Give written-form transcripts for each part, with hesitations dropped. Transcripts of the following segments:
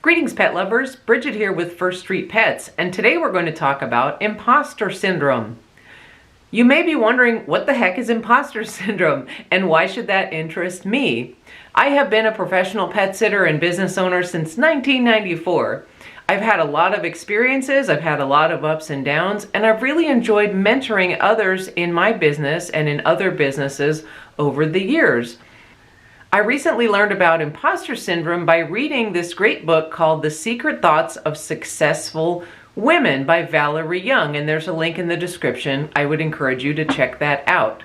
Greetings, pet lovers. Brigid here with First Street Pets, and today we're going to talk about imposter syndrome. You may be wondering, what the heck is imposter syndrome, and why should that interest me? I have been a professional pet sitter and business owner since 1994. I've had a lot of experiences, I've had a lot of ups and downs, and I've really enjoyed mentoring others in my business and in other businesses over the years. I recently learned about imposter syndrome by reading this great book called The Secret Thoughts of Successful Women by Valerie Young, and there's a link in the description. I would encourage you to check that out.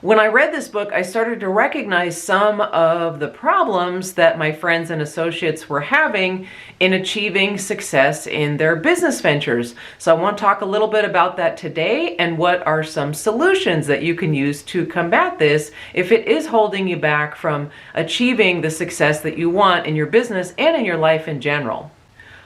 When I read this book, I started to recognize some of the problems that my friends and associates were having in achieving success in their business ventures. So I want to talk a little bit about that today and what are some solutions that you can use to combat this if it is holding you back from achieving the success that you want in your business and in your life in general.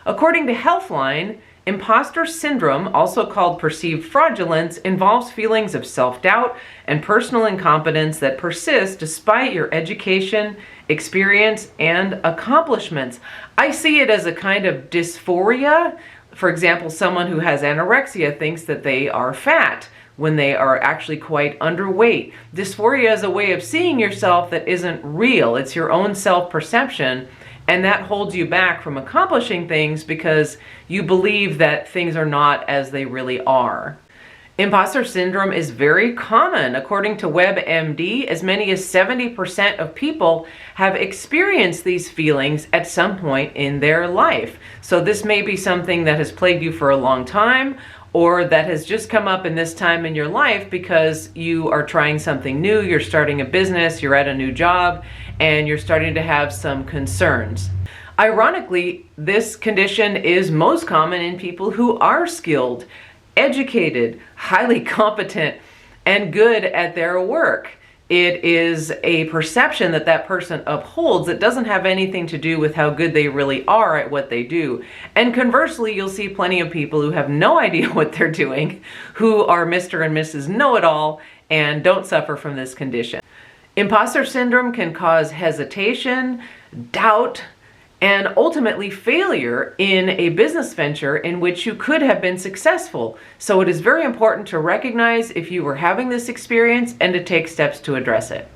According to Healthline, imposter syndrome, also called perceived fraudulence, involves feelings of self-doubt and personal incompetence that persist despite your education, experience, and accomplishments. I see it as a kind of dysphoria. For example, someone who has anorexia thinks that they are fat when they are actually quite underweight. Dysphoria is a way of seeing yourself that isn't real. It's your own self-perception. And that holds you back from accomplishing things because you believe that things are not as they really are. Imposter syndrome is very common. According to WebMD, as many as 70% of people have experienced these feelings at some point in their life. So this may be something that has plagued you for a long time, or that has just come up in this time in your life because you are trying something new, you're starting a business, you're at a new job, and you're starting to have some concerns. Ironically, this condition is most common in people who are skilled, educated, highly competent, and good at their work. It is a perception that that person upholds that doesn't have anything to do with how good they really are at what they do. And conversely, you'll see plenty of people who have no idea what they're doing, who are Mr. and Mrs. Know-it-all and don't suffer from this condition. Imposter syndrome can cause hesitation, doubt, and ultimately failure in a business venture in which you could have been successful. So it is very important to recognize if you were having this experience and to take steps to address it.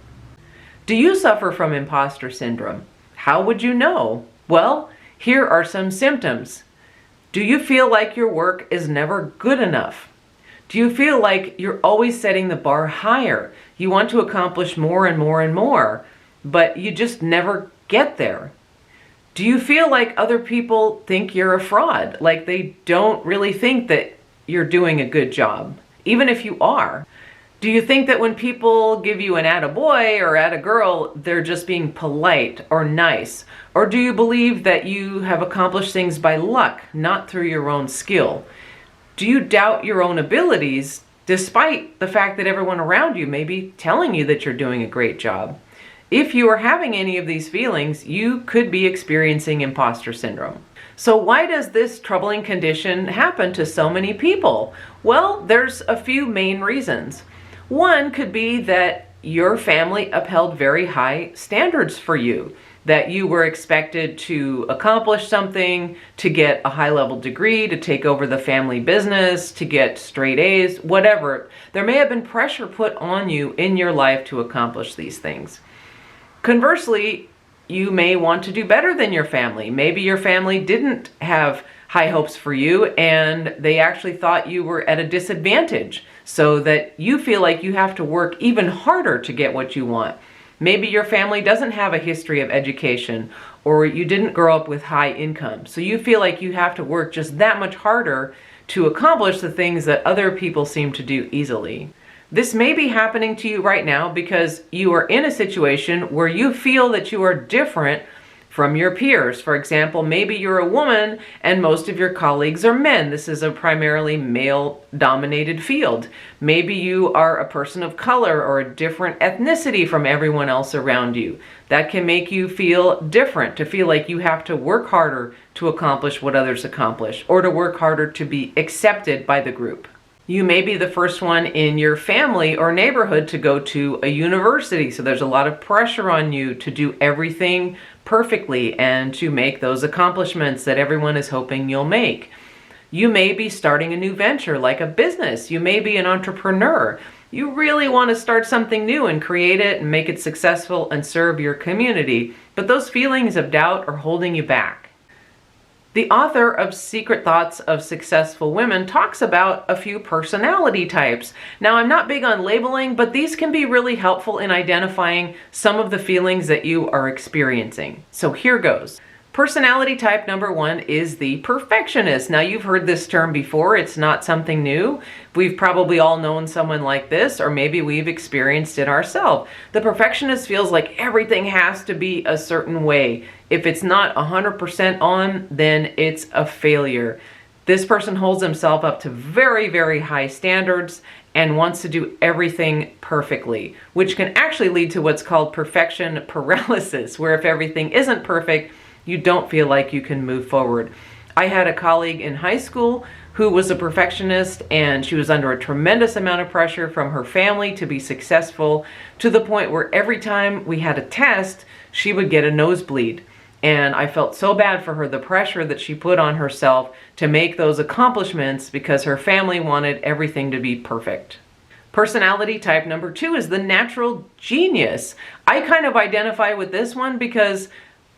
Do you suffer from imposter syndrome? How would you know? Well, here are some symptoms. Do you feel like your work is never good enough? Do you feel like you're always setting the bar higher? You want to accomplish more and more and more, but you just never get there. Do you feel like other people think you're a fraud? Like they don't really think that you're doing a good job, even if you are? Do you think that when people give you an attaboy or attagirl, they're just being polite or nice? Or do you believe that you have accomplished things by luck, not through your own skill? Do you doubt your own abilities despite the fact that everyone around you may be telling you that you're doing a great job? If you are having any of these feelings, you could be experiencing imposter syndrome. So why does this troubling condition happen to so many people? Well, there's a few main reasons. One could be that your family upheld very high standards for you, that you were expected to accomplish something, to get a high-level degree, to take over the family business, to get straight A's, whatever. There may have been pressure put on you in your life to accomplish these things. Conversely, you may want to do better than your family. Maybe your family didn't have high hopes for you and they actually thought you were at a disadvantage, so that you feel like you have to work even harder to get what you want. Maybe your family doesn't have a history of education, or you didn't grow up with high income, so you feel like you have to work just that much harder to accomplish the things that other people seem to do easily. This may be happening to you right now because you are in a situation where you feel that you are different from your peers. For example, maybe you're a woman and most of your colleagues are men. This is a primarily male-dominated field. Maybe you are a person of color or a different ethnicity from everyone else around you. That can make you feel different, to feel like you have to work harder to accomplish what others accomplish, or to work harder to be accepted by the group. You may be the first one in your family or neighborhood to go to a university, so there's a lot of pressure on you to do everything perfectly and to make those accomplishments that everyone is hoping you'll make. You may be starting a new venture like a business. You may be an entrepreneur. You really want to start something new and create it and make it successful and serve your community, but those feelings of doubt are holding you back. The author of Secret Thoughts of Successful Women talks about a few personality types. Now, I'm not big on labeling, but these can be really helpful in identifying some of the feelings that you are experiencing. So here goes. Personality type number 1 is the perfectionist. Now, you've heard this term before. It's not something new. We've probably all known someone like this, or maybe we've experienced it ourselves. The perfectionist feels like everything has to be a certain way. If it's not 100% on, then it's a failure. This person holds himself up to very, very high standards and wants to do everything perfectly, which can actually lead to what's called perfection paralysis, where if everything isn't perfect, you don't feel like you can move forward. I had a colleague in high school who was a perfectionist, and she was under a tremendous amount of pressure from her family to be successful, to the point where every time we had a test, she would get a nosebleed. And I felt so bad for her, the pressure that she put on herself to make those accomplishments because her family wanted everything to be perfect. Personality type number 2 is the natural genius. I kind of identify with this one because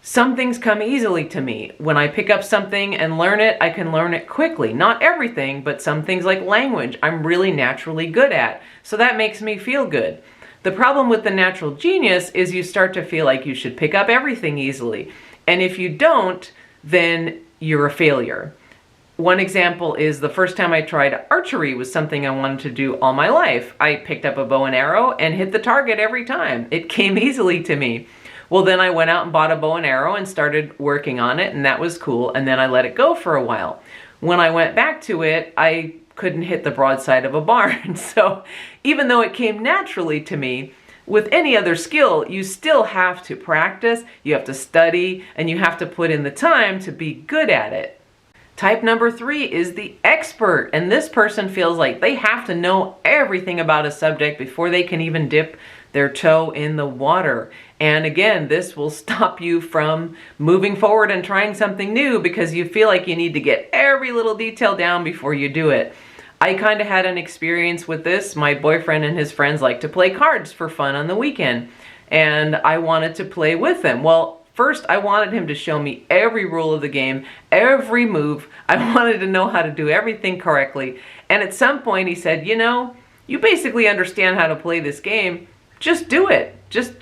some things come easily to me. When I pick up something and learn it, I can learn it quickly. Not everything, but some things like language, I'm really naturally good at. So that makes me feel good. The problem with the natural genius is you start to feel like you should pick up everything easily. And if you don't, then you're a failure. One example is the first time I tried archery was something I wanted to do all my life. I picked up a bow and arrow and hit the target every time. It came easily to me. Well, then I went out and bought a bow and arrow and started working on it, and that was cool, and then I let it go for a while. When I went back to it, I couldn't hit the broadside of a barn. So even though it came naturally to me, with any other skill, you still have to practice, you have to study, and you have to put in the time to be good at it. Type number 3 is the expert, and this person feels like they have to know everything about a subject before they can even dip their toe in the water. And again, this will stop you from moving forward and trying something new because you feel like you need to get every little detail down before you do it. I kind of had an experience with this. My boyfriend and his friends like to play cards for fun on the weekend, and I wanted to play with them. Well, first I wanted him to show me every rule of the game, every move. I wanted to know how to do everything correctly. And at some point he said, you know, you basically understand how to play this game. Just do it. Just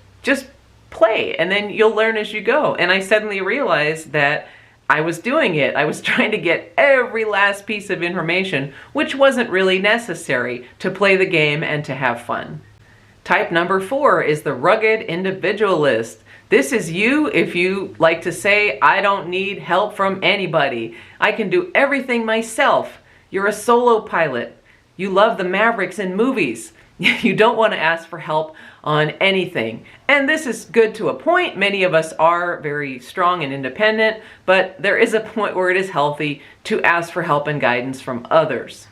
play, and then you'll learn as you go. And I suddenly realized that I was doing it. I was trying to get every last piece of information, which wasn't really necessary to play the game and to have fun. Type number 4 is the rugged individualist. This is you if you like to say, I don't need help from anybody. I can do everything myself. You're a solo pilot. You love the Mavericks in movies. You don't want to ask for help on anything. And this is good to a point. Many of us are very strong and independent, but there is a point where it is healthy to ask for help and guidance from others.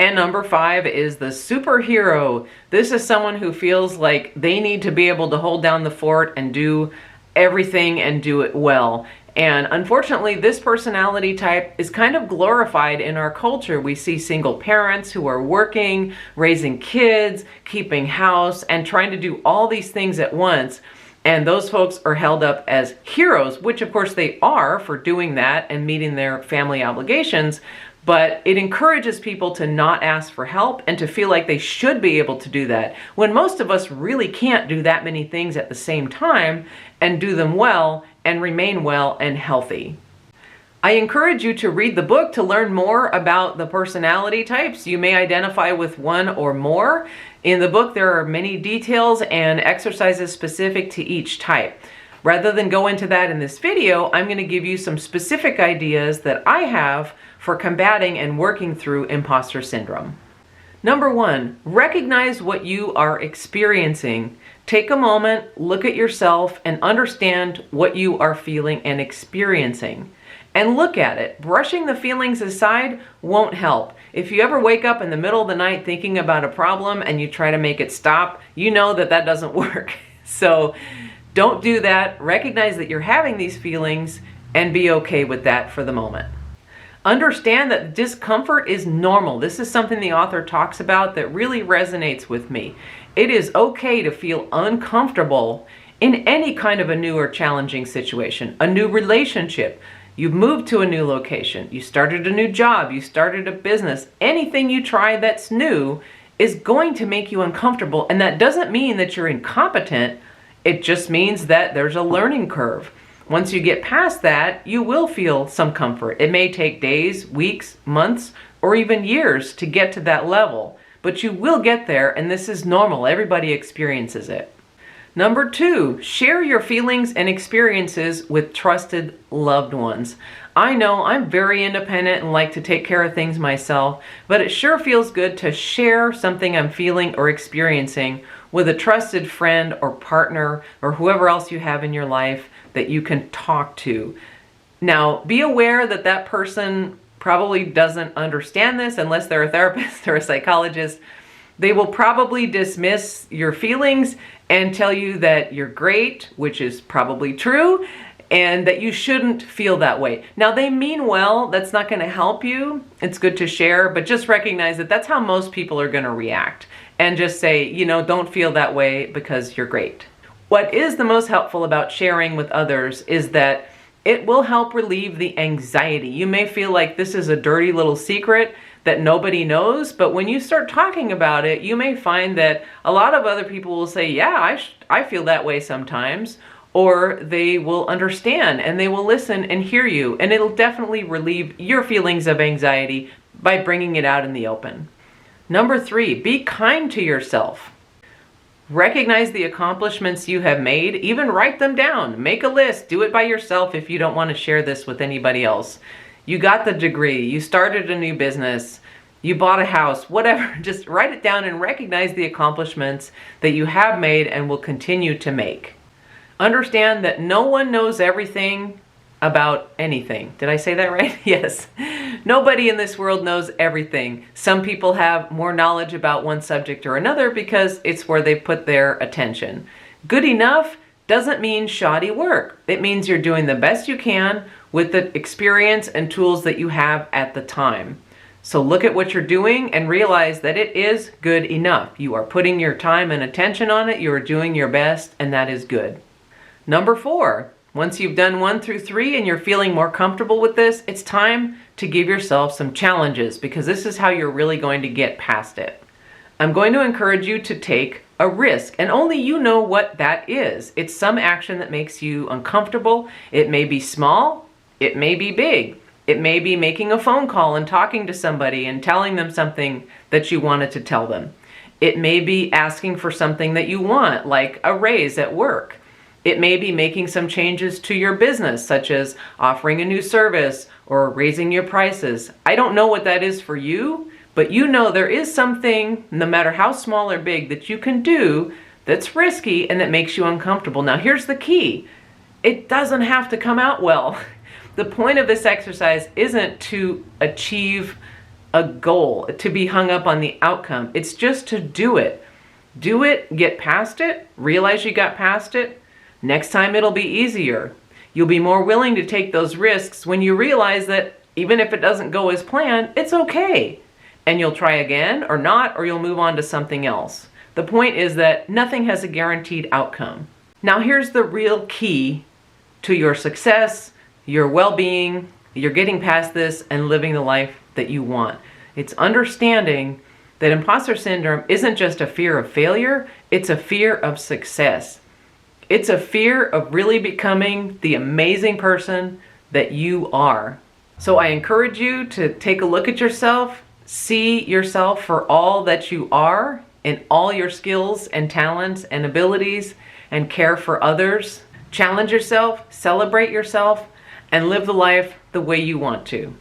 And number 5 is the superhero. This is someone who feels like they need to be able to hold down the fort and do everything and do it well. And unfortunately, this personality type is kind of glorified in our culture. We see single parents who are working, raising kids, keeping house, and trying to do all these things at once. And those folks are held up as heroes, which of course they are for doing that and meeting their family obligations. But it encourages people to not ask for help and to feel like they should be able to do that, when most of us really can't do that many things at the same time and do them well and remain well and healthy. I encourage you to read the book to learn more about the personality types. You may identify with one or more. In the book, there are many details and exercises specific to each type. Rather than go into that in this video, I'm going to give you some specific ideas that I have for combating and working through imposter syndrome. Number 1, recognize what you are experiencing. Take a moment, look at yourself, and understand what you are feeling and experiencing. And look at it. Brushing the feelings aside won't help. If you ever wake up in the middle of the night thinking about a problem and you try to make it stop, you know that that doesn't work. So Don't do that. Recognize that you're having these feelings and be okay with that for the moment. Understand that discomfort is normal. This is something the author talks about that really resonates with me. It is okay to feel uncomfortable in any kind of a new or challenging situation, a new relationship. You've moved to a new location, you started a new job, you started a business. Anything you try that's new is going to make you uncomfortable, and that doesn't mean that you're incompetent. It just means that there's a learning curve. Once you get past that, you will feel some comfort. It may take days, weeks, months, or even years to get to that level, but you will get there, and this is normal. Everybody experiences it. Number 2, share your feelings and experiences with trusted loved ones. I know I'm very independent and like to take care of things myself, but it sure feels good to share something I'm feeling or experiencing with a trusted friend or partner or whoever else you have in your life that you can talk to. Now, be aware that that person probably doesn't understand this unless they're a therapist or a psychologist. They will probably dismiss your feelings and tell you that you're great, which is probably true, and that you shouldn't feel that way. Now, they mean well. That's not going to help you. It's good to share, but just recognize that that's how most people are going to react. And just say, don't feel that way because you're great. What is the most helpful about sharing with others is that it will help relieve the anxiety. You may feel like this is a dirty little secret that nobody knows, but when you start talking about it, you may find that a lot of other people will say, yeah, I feel that way sometimes, or they will understand and they will listen and hear you, and it'll definitely relieve your feelings of anxiety by bringing it out in the open. Number 3, be kind to yourself. Recognize the accomplishments you have made, even write them down. Make a list, do it by yourself if you don't want to share this with anybody else. You got the degree, you started a new business, you bought a house, whatever. Just write it down and recognize the accomplishments that you have made and will continue to make. Understand that no one knows everything about anything. Did I say that right? Yes. Nobody in this world knows everything. Some people have more knowledge about one subject or another because it's where they put their attention. Good enough doesn't mean shoddy work. It means you're doing the best you can with the experience and tools that you have at the time. So look at what you're doing and realize that it is good enough. You are putting your time and attention on it. You are doing your best, and that is good. Number 4, once you've done 1 through 3 and you're feeling more comfortable with this, it's time to give yourself some challenges, because this is how you're really going to get past it. I'm going to encourage you to take a risk, and only you know what that is. It's some action that makes you uncomfortable. It may be small, it may be big. It may be making a phone call and talking to somebody and telling them something that you wanted to tell them. It may be asking for something that you want, like a raise at work. It may be making some changes to your business, such as offering a new service or raising your prices. I don't know what that is for you, but you know there is something, no matter how small or big, that you can do that's risky and that makes you uncomfortable. Now, here's the key. It doesn't have to come out well. The point of this exercise isn't to achieve a goal, to be hung up on the outcome. It's just to do it. Do it, get past it, realize you got past it. Next time it'll be easier. You'll be more willing to take those risks when you realize that even if it doesn't go as planned, it's okay. And you'll try again or not, or you'll move on to something else. The point is that nothing has a guaranteed outcome. Now here's the real key to your success, your well-being, you're getting past this and living the life that you want. It's understanding that imposter syndrome isn't just a fear of failure, it's a fear of success. It's a fear of really becoming the amazing person that you are. So I encourage you to take a look at yourself, see yourself for all that you are in all your skills and talents and abilities, and care for others. Challenge yourself, celebrate yourself, and live the life the way you want to.